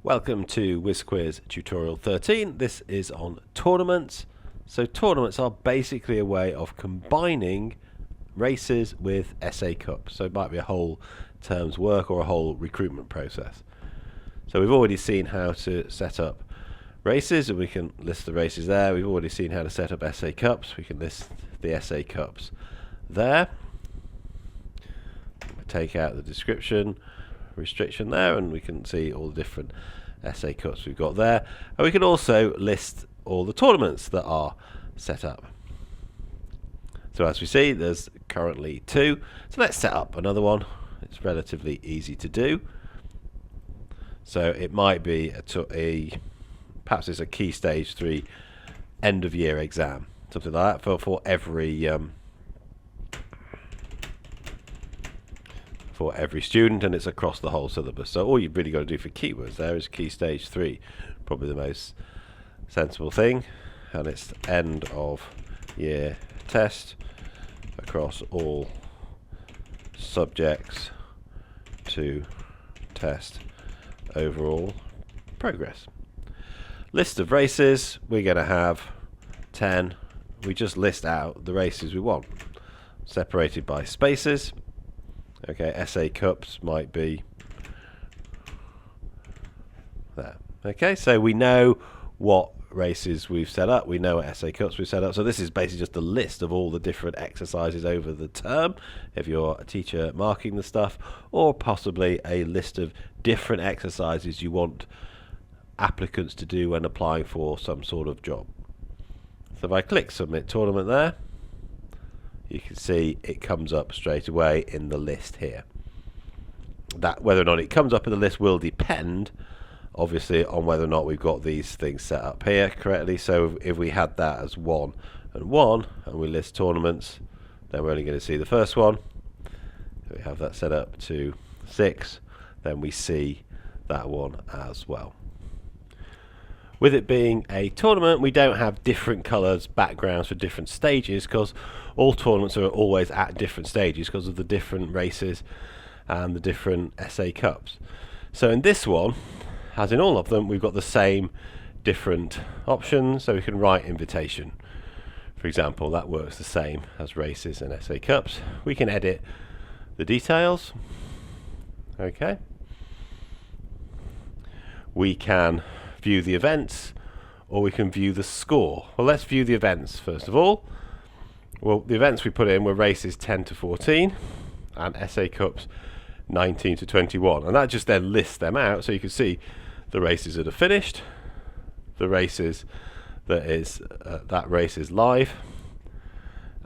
Welcome to WIZZKWIZ tutorial 13. This is on tournaments. So tournaments are basically a way of combining races with SA Cups. So it might be a whole term's work or a whole recruitment process. So we've already seen how to set up races, and we can list the races there. We've already seen how to set up SA Cups. We can list the SA Cups there. Take out the description restriction there, and we can see all the different SA Cups we've got there, and we can also list all the tournaments that are set up. So as we see, there's currently 2, so let's set up another one. It's relatively easy to do. So it might be perhaps it's a Key Stage 3 end of year exam, something like that for every student, and it's across the whole syllabus. So all you've really got to do for keywords there is Key Stage 3, probably the most sensible thing, and it's end of year test across all subjects to test overall progress. List of races, we're going to have 10. We just list out the races we want, separated by spaces. Okay, SA Cups might be there. Okay, so we know what races we've set up. We know what SA Cups we've set up. So this is basically just a list of all the different exercises over the term, if you're a teacher marking the stuff, or possibly a list of different exercises you want applicants to do when applying for some sort of job. So if I click Submit Tournament there, you can see it comes up straight away in the list here. That whether or not it comes up in the list will depend obviously on whether or not we've got these things set up here correctly. So if we had that as 1 and 1 and we list tournaments, then we're only going to see the first one. If we have that set up to 6, then we see that one as well. With it being a tournament, we don't have different colours backgrounds for different stages, because all tournaments are always at different stages because of the different races and the different SA Cups. So in this one, as in all of them, we've got the same different options. So we can write invitation, for example. That works the same as races and SA Cups. We can edit the details. Okay. We can view the events, or we can view the score. Well, let's view the events first of all. Well, the events we put in were races 10 to 14 and SA Cups 19 to 21, and that just then lists them out, so you can see the races that are finished, the races that race is live,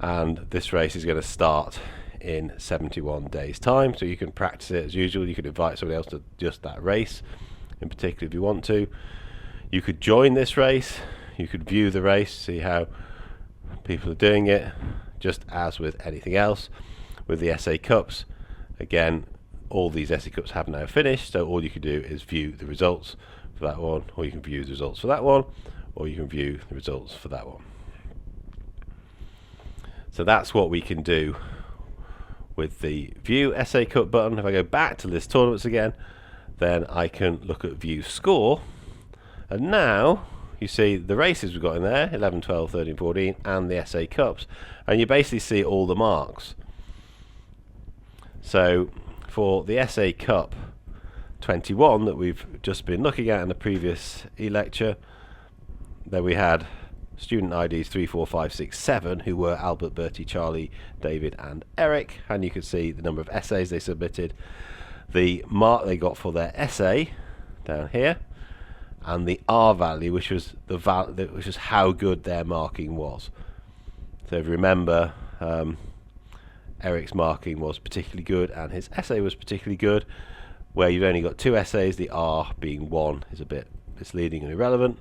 and this race is going to start in 71 days time. So you can practice it as usual. You could invite somebody else to just that race in particular if you want to. You could join this race, you could view the race, see how people are doing it, just as with anything else. With the SA Cups, again, all these SA Cups have now finished, so all you can do is view the results for that one, or you can view the results for that one, or you can view the results for that one. So that's what we can do with the View SA Cup button. If I go back to list tournaments again, then I can look at View Score. And now you see the races we've got in there, 11, 12, 13, 14, and the SA Cups. And you basically see all the marks. So for the SA Cup 21 that we've just been looking at in the previous e-lecture, there we had student IDs 3, 4, 5, 6, 7, who were Albert, Bertie, Charlie, David, and Eric. And you can see the number of essays they submitted, the mark they got for their essay down here, and the R value, which was how good their marking was. So if you remember, Eric's marking was particularly good and his essay was particularly good. Where you've only got 2 essays, the R being 1 is a bit misleading and irrelevant.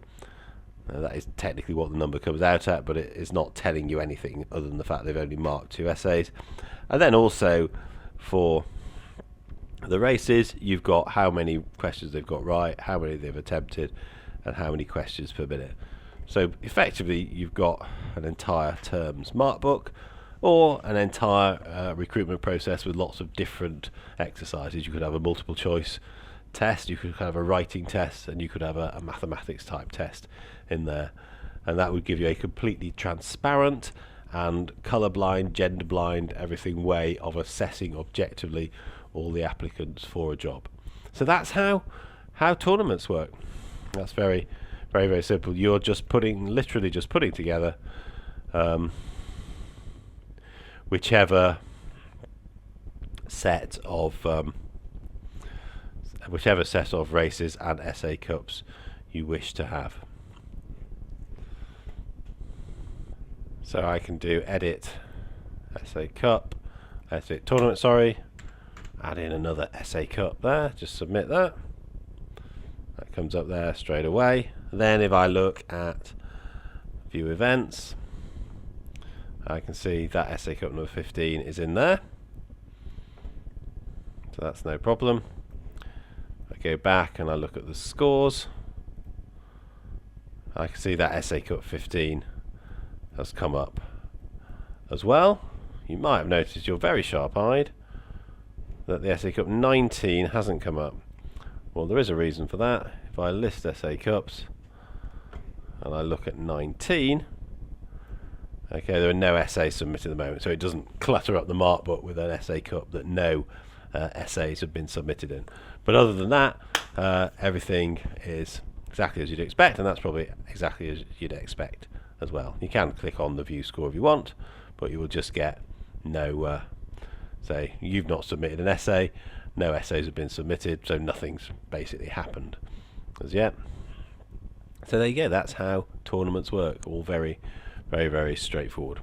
That is technically what the number comes out at, but it is not telling you anything other than the fact they've only marked 2 essays. And then also for the races, you've got how many questions they've got right, how many they've attempted, and how many questions per minute. So effectively, you've got an entire term's mark book, or an entire recruitment process with lots of different exercises. You could have a multiple choice test, you could have a writing test, and you could have a mathematics type test in there, and that would give you a completely transparent and colourblind, gender blind, everything way of assessing objectively all the applicants for a job. So that's how tournaments work. That's very, very, very simple. You're just literally just putting together whichever set of races and SA Cups you wish to have. So I can do edit SA Cup, edit tournament, sorry, add in another SA Cup there, just submit that. That comes up there straight away. Then if I look at view events, I can see that SA Cup number 15 is in there. So that's no problem. I go back and I look at the scores. I can see that SA Cup 15 has come up as well. You might have noticed, you're very sharp-eyed, that the SA Cup 19 hasn't come up. Well, there is a reason for that. If I list SA Cups and I look at 19, okay, there are no essays submitted at the moment, so it doesn't clutter up the mark book with an SA Cup that no essays have been submitted in. But other than that, everything is exactly as you'd expect, and that's probably exactly as you'd expect as well. You can click on the view score if you want, but you will just get no, say you've not submitted an essay, no essays have been submitted, so nothing's basically happened as yet. So there you go, that's how tournaments work, all very, very, very straightforward.